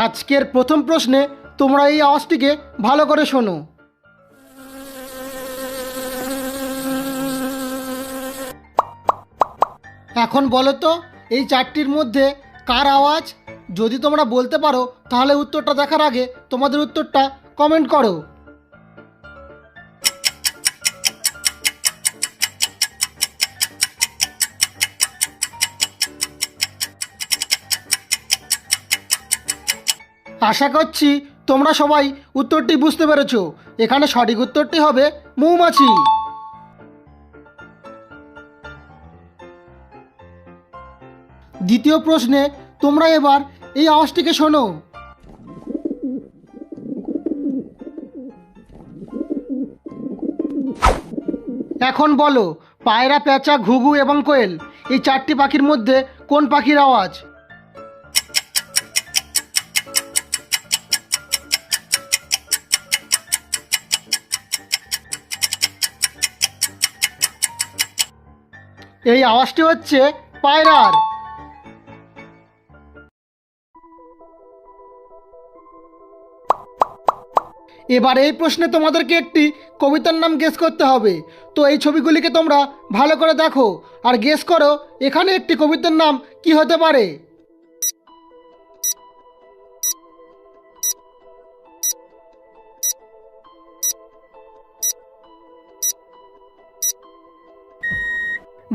আজকের প্রথম প্রশ্নে তোমরা এই আওয়াজটিকে ভালো করে শোনো। এখন বলো তো এই চারটির মধ্যে কার আওয়াজ? যদি তোমরা বলতে পারো তাহলে উত্তরটা দেখার আগে তোমাদের উত্তরটা কমেন্ট করো। আশা করছি তোমরা সবাই উত্তরটি বুঝতে পেরেছো। এখানে সঠিক উত্তরটি হবে মৌমাছি। দ্বিতীয় প্রশ্নে তোমরা এবার এই আওয়াজটিকে শোনো। এখন বলো পায়রা, পেঁচা, ঘুঘু এবং কোয়েল এই চারটি পাখির মধ্যে কোন পাখির আওয়াজ? এই আওয়াজটি হচ্ছে পায়রার। এবার এই প্রশ্নে তোমাদেরকে একটি কবিতার নাম গেস করতে হবে। তো এই ছবিগুলিকে তোমরা ভালো করে দেখো আর গেস করো এখানে একটি কবিতার নাম কি হতে পারে।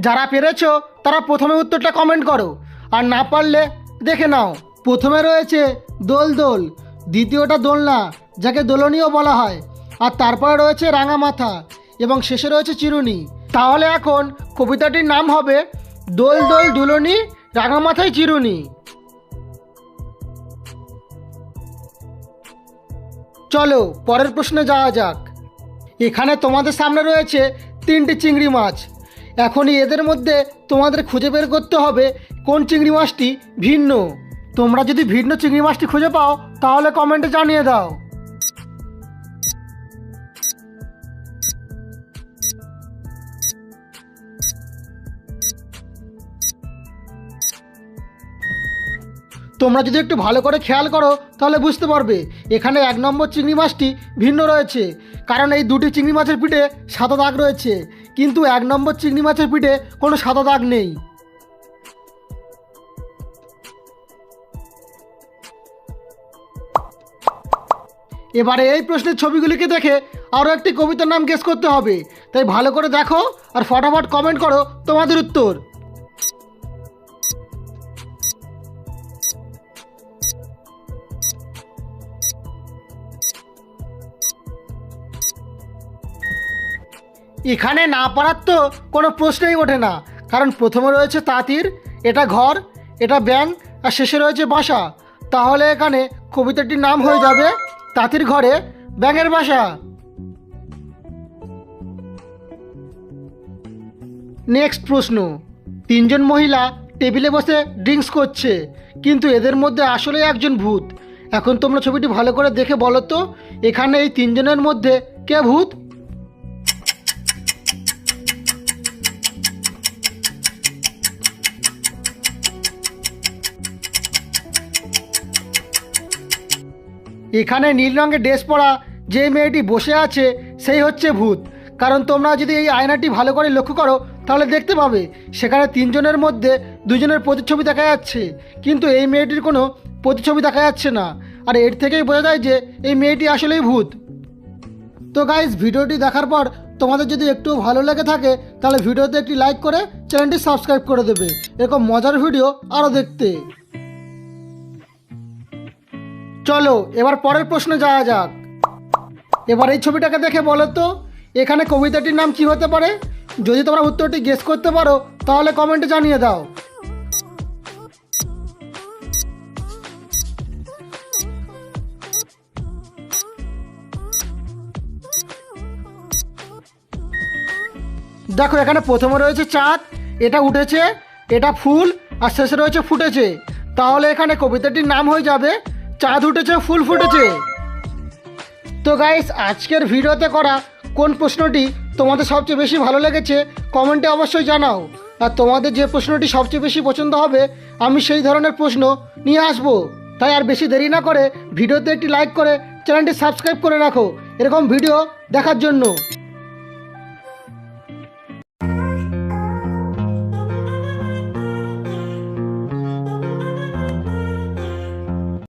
যারা পেরেছো তারা প্রথমে উত্তরটা কমেন্ট করো, আর না পারলে দেখে নাও। প্রথমে রয়েছে দোল দোল, দ্বিতীয়টা দোলনা যাকে দোলনীও বলা হয়, আর তারপরে রয়েছে রাঙা মাথা এবং শেষে রয়েছে চিরুনি। তাহলে এখন কবিতাটির নাম হবে দোল দোল দুলনি রাঙা মাথায় চিরুনি। চলো পরের প্রশ্নে যাওয়া যাক। এখানে তোমাদের সামনে রয়েছে তিনটি চিংড়ি মাছ। এখনই এদের মধ্যে তোমাদের খুঁজে বের করতে হবে কোন চিংড়ি মাছটি ভিন্ন। তোমরা যদি ভিন্ন চিংড়ি মাছটি খুঁজে পাও তাহলে কমেন্টে জানিয়ে দাও। তোমরা যদি একটু ভালো করে খেয়াল করো তাহলে বুঝতে পারবে এখানে 1 নম্বর চিংড়ি মাছটি ভিন্ন রয়েছে, কারণ এই দুটি চিংড়ি মাছের পিঠে সাদা দাগ রয়েছে, কিন্তু 1 নম্বর চিংড়ি মাছের পিঠে কোনো সাদা দাগ নেই। এবারে এই প্রশ্নের ছবিগুলিকে দেখে আরও একটি কবিতার নাম গেস করতে হবে, তাই ভালো করে দেখো আর ফটাফট কমেন্ট করো তোমাদের উত্তর। এখানে না পারার তো কোনো প্রশ্নই ওঠে না, কারণ প্রথমে রয়েছে তাঁতির, এটা ঘর, এটা ব্যাঙ, আর শেষে রয়েছে বাসা। তাহলে এখানে কবিতাটির নাম হয়ে যাবে তাঁতির ঘরে ব্যাঙের বাসা। নেক্সট প্রশ্ন। 3 জন মহিলা টেবিলে বসে ড্রিঙ্কস করছে, কিন্তু এদের মধ্যে আসলে একজন ভূত। এখন তোমরা ছবিটি ভালো করে দেখে বলো তো এখানে এই 3 জনের মধ্যে কে ভূত? এখানে নীল রঙের ড্রেস পরা যে মেয়েটি বসে আছে সেই হচ্ছে ভূত, কারণ তোমরা যদি এই আয়নাটি ভালো করে লক্ষ্য করো তাহলে দেখতে পাবে সেখানে 3 জনের মধ্যে 2 জনের প্রতিচ্ছবি দেখা যাচ্ছে, কিন্তু এই মেয়েটির কোনো প্রতিচ্ছবি দেখা যাচ্ছে না। আর এর থেকেই বোঝা যায় যে এই মেয়েটি আসলেই ভূত। তো গাইস, ভিডিওটি দেখার পর তোমাদের যদি একটু ভালো লেগে থাকে তাহলে ভিডিওতে একটি লাইক করে চ্যানেলটি সাবস্ক্রাইব করে দেবে এরকম মজার ভিডিও আরও দেখতে। চলো এবার পরের প্রশ্নে যাওয়া যাক। এবার এই ছবিটাকে দেখে বলো তো এখানে কবিতাটির নাম কি হতে পারে? যদি তোমরা উত্তরটি গেস করতে পারো তাহলে কমেন্টে জানিয়ে দাও। দেখো এখানে প্রথমে রয়েছে চাঁদ, এটা উঠেছে, এটা ফুল, আর শেষে রয়েছে ফুটেছে। তাহলে এখানে কবিতাটির নাম হয়ে যাবে চাঁদ উঠেছে ফুল ফুটেছে। তো গাইস, আজকের ভিডিওতে করা কোন প্রশ্নটি তোমাদের সবচেয়ে বেশি ভালো লেগেছে কমেন্টে অবশ্যই জানাও। আর তোমাদের যে প্রশ্নটি সবচেয়ে বেশি পছন্দ হবে আমি সেই ধরনের প্রশ্ন নিয়ে আসবো। তাই আর বেশি দেরি না করে ভিডিওতে একটি লাইক করে চ্যানেলটি সাবস্ক্রাইব করে রাখো এরকম ভিডিও দেখার জন্য।